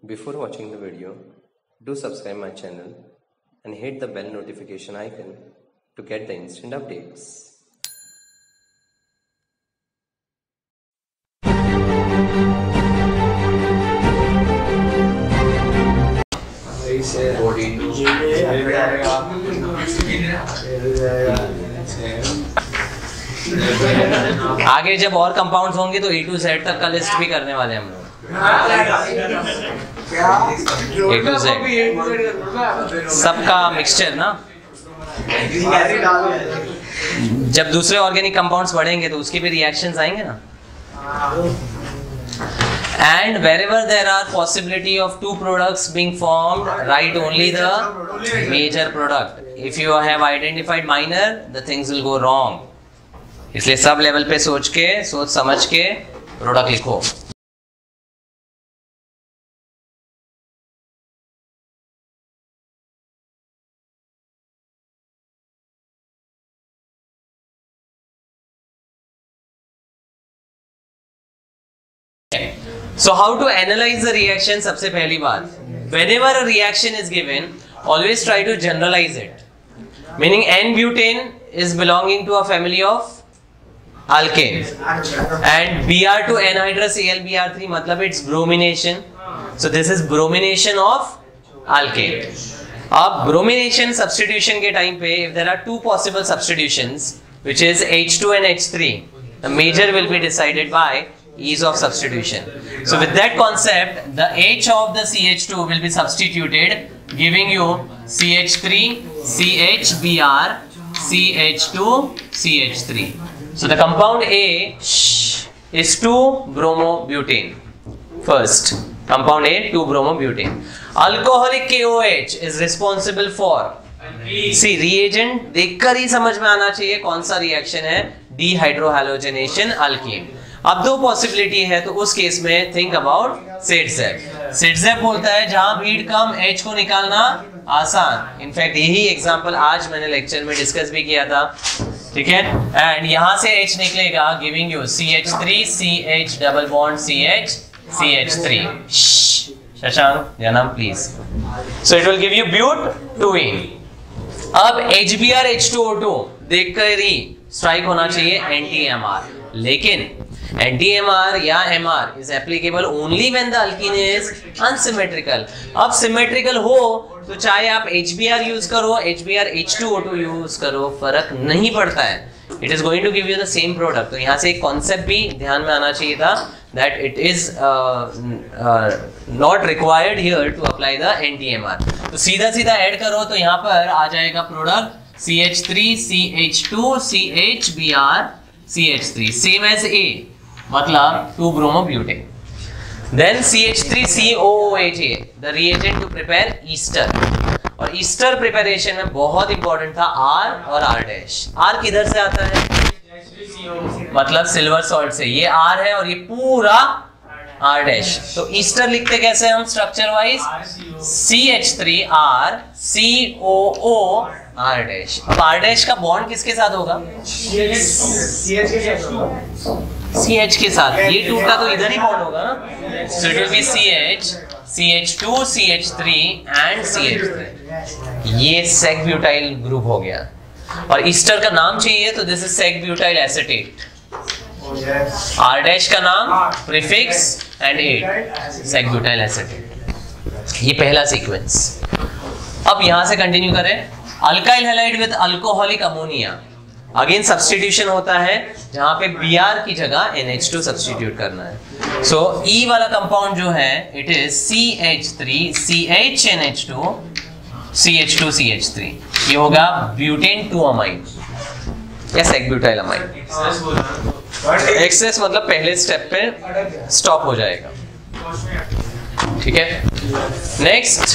Before watching the video, do subscribe my channel and hit the bell notification icon to get the instant updates. आगे जब और compounds होंगे तो A to Z तक का list भी करने वाले हम लोग। A to Z सबका मिक्सचर ना। जब दूसरे ऑर्गेनिक कंपाउंड्स बढ़ेंगे तो उसके भी रिएक्शंस आएंगे ना। And wherever there are possibility of two products being formed, write only the major product. If you have identified minor, the things will go wrong. इसलिए सब लेवल पे सोच समझ के प्रोडक्ट लिखो। So how to analyze the reaction? सबसे पहली बात, whenever a reaction is given, always try to generalize it. Meaning N-butane is belonging to a family of alkane, and Br to anhydrous AlBr3 मतलब it's bromination. So this is bromination of alkane. अब bromination substitution के time पे, if there are two possible substitutions, which is H2 and H3, the major will be decided by ease of substitution. So with that concept, the H of the CH2 will be substituted, giving you CH3, CHBr, CH2, CH3. So the compound A is 2-bromobutane. First, compound A, 2-bromobutane. Alcoholic KOH is responsible for, see, reagent देखकर ही समझ में आना चाहिए कौन सा reaction है, dehydrohalogenation alkene. अब दो पॉसिबिलिटी है तो उस केस में थिंक अबाउट सिडजेप बोलता है जहां भीड़ कम H को निकालना आसान। इनफैक्ट यही एग्जांपल आज मैंने लेक्चर में डिस्कस भी किया था, ठीक है। एंड यहां से H निकलेगा giving you CH3 CH double bond CH CH3। Shashank जानम please. So it will give you ब्यूट-2ene। अब HBr H2O2 देखकर ही स्ट्राइक होना चाहिए एंटी-MR, लेकिन anti-MR या MR is applicable only when the alkene is unsymmetrical. अब symmetrical हो तो चाहे आप HBr यूज करो, HBr H2O2 यूज करो, फर्क नहीं पड़ता है। It is going to give you the same product. तो यहाँ से एक कॉन्सेप्ट भी ध्यान में आना चाहिए था, that it is not required here to apply the anti-MR. तो सीधा सीधा ऐड करो तो यहाँ पर आ जाएगा product CH3 CH2 CHBr CH3 same as A, मतलब 2-bromobutane. Then CH3COOH, the reagent to prepare ester. और ester preparation में बहुत इंपॉर्टेंट था R और R डैश। R किधर से आता है? मतलब सिल्वर सॉल्ट से। ये R है और ये पूरा R डैश। तो ester लिखते कैसे हम structure wise? CH3R COO R dash. अब R डैश का बॉन्ड किसके साथ होगा? CH के साथ। ये टूटा तो इधर ही बॉन्ड होगा ना। So it will be CH, CH2, CH3 and CH3। ये सेक ब्यूटाइल ग्रुप हो गया। और ईस्टर का नाम चाहिए तो this is sec butyl acetate. R dash का नाम prefix and at sec butyl acetate. ये पहला सीक्वेंस। अब यहां से कंटिन्यू करें। Alkyl halide with alcoholic ammonia, again substitution होता है जहां पे Br की जगह NH2 सब्स्टिट्यूट करना है। सो E वाला कंपाउंड जो है it is CH3 CHNH2 CH2 CH3। ये होगा ब्यूटेन 2 अमाइन या सेक ब्यूटाइल अमाइन। एक्सेस मतलब पहले स्टेप पे स्टॉप हो जाएगा, ठीक है। नेक्स्ट,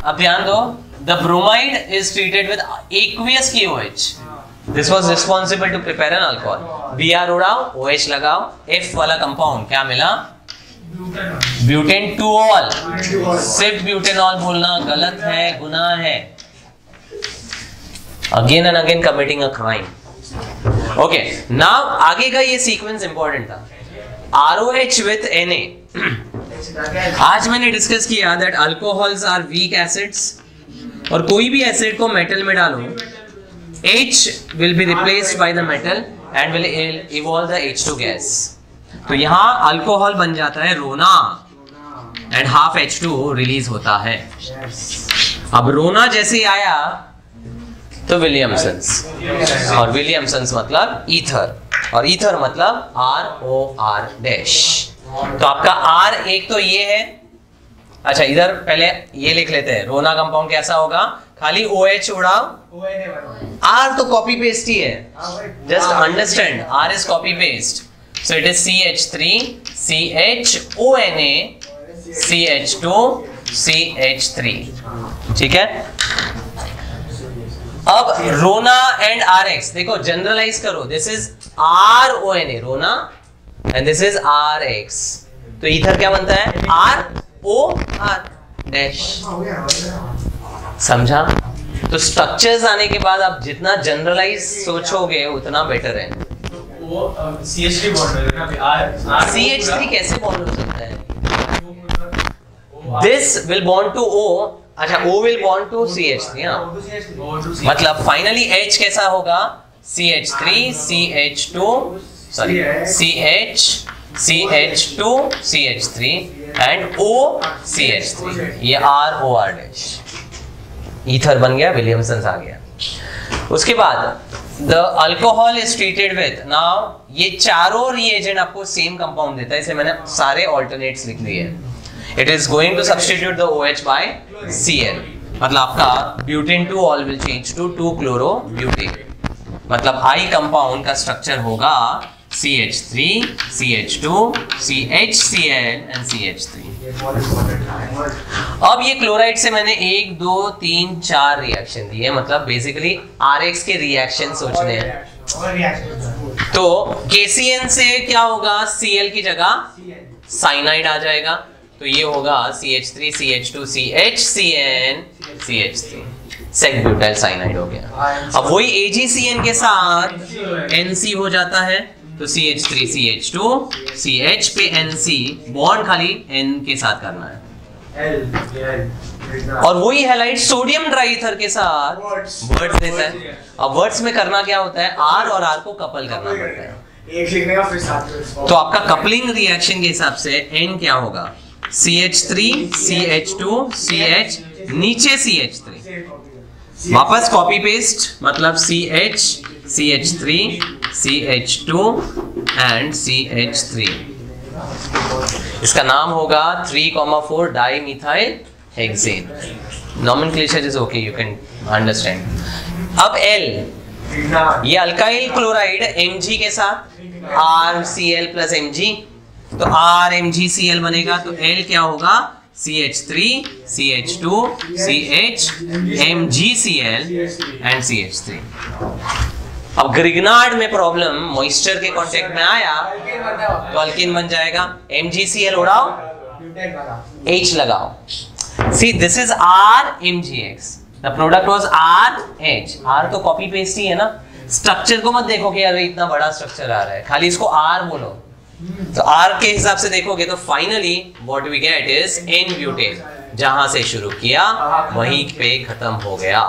अब ध्यान दो, the bromide is treated with aqueous KOH. This was responsible to prepare an alcohol. Br उड़ाओ, OH लगाओ, F वाला कंपाउंड क्या मिला? Butane 2-ol। सिर्फ ब्यूटेनॉल बोलना गलत है, गुनाह है। Again and again committing a crime. Okay, now आगे का ये सीक्वेंस इंपॉर्टेंट था। ROH with Na आज मैंने डिस्कस किया that alcohols are weak acids, और कोई भी एसिड को मेटल में डालो, H will be replaced by the metal and will evolve the H2 gas. तो यहाँ अल्कोहल बन जाता है रोना एंड हाफ H2 रिलीज होता है. अब रोना जैसे आया तो विलियमसन्स, और विलियमसन्स मतलब ईथर, और ईथर मतलब ROR डैश. तो आपका R एक तो ये है. अच्छा इधर पहले ये लिख लेते हैं, रोना कंपाउंड कैसा होगा, खाली OH उड़ाओ, R तो कॉपी पेस्ट ही है, just understand R is copy paste. So it is CH3 CHONA CH2 CH3. ठीक है. अब रोना एंड RX देखो, जनरलाइज करो, दिस इज RONA रोना एंड दिस इज RX. तो इधर क्या बनता है, ROR डैश. समझा? तो स्ट्रक्चर्स आने के बाद आप जितना जनरलाइज सोचोगे उतना बेटर है. CH3 बॉन्ड है ना, CH3 कैसे बॉन्ड हो सकता है? This will bond to O. अच्छा O will bond to CH3. मतलब फाइनली H कैसा होगा, CH3 CH2 sorry CH2 CH3 and O CH3. ये ROR डैश ईथर बन गया, विलियमसन्स आ गया. उसके बाद the alcohol is treated with, now ये चारों रिएजेंट आपको सेम कंपाउंड देता है, इसलिए मैंने सारे ऑल्टरनेट्स लिख दिए. It is going to substitute the OH by Cl. मतलब आपका butane 2 ol will change to 2-chloro-butane. मतलब I कंपाउंड का स्ट्रक्चर होगा CH3 CH2 CHCl and CH3. अब ये क्लोराइड से मैंने 1 2 3 4 रिएक्शन दिए, मतलब बेसिकली RX के रिएक्शन सोचने हैं. तो KCN से क्या होगा, Cl की जगह साइनाइड आ जाएगा, तो ये होगा CH3 CH2 CHCN CH3, sec butyl cyanide हो गया. अब वही AgCN के साथ NC हो जाता है, तो CH3 CH2 CH पे NC बॉन्ड खाली N के साथ करना है. और वही हैलाइड सोडियम ट्राइथर के साथ वर्ड्स देता है. अब वर्ड्स में करना क्या होता है, R और R को कपल करना पड़ता है. एक लिखने का फिर साथ. तो आपका कपलिंग रिएक्शन के हिसाब से N क्या होगा, CH3 CH2 CH नीचे CH3, वापस कॉपी पेस्ट, मतलब CH CH3 CH2 and CH3. इसका नाम होगा 3,4 dimethyl hexane. Nomenclature is okay, you can understand. अब L, ये अल्काइल क्लोराइड Mg के साथ RCl प्लस Mg, तो RMgCl बनेगा. तो L क्या होगा, CH3 CH2 CH MgCl and CH3. अब ग्रिग्नार्ड में प्रॉब्लम, मॉइस्चर के कांटेक्ट में आया तो अल्कीन बन जाएगा. MgCl उड़ाओ, H लगाओ. See this is RMgX, the product was RH. R तो कॉपी पेस्ट ही है ना. स्ट्रक्चर को मत देखो कि यार इतना बड़ा स्ट्रक्चर आ रहा है, खाली इसको R बोलो. तो R के हिसाब से देखोगे तो finally what we get is N-ब्यूटेन. जहां से शुरू किया वहीं पे खत्म हो गया.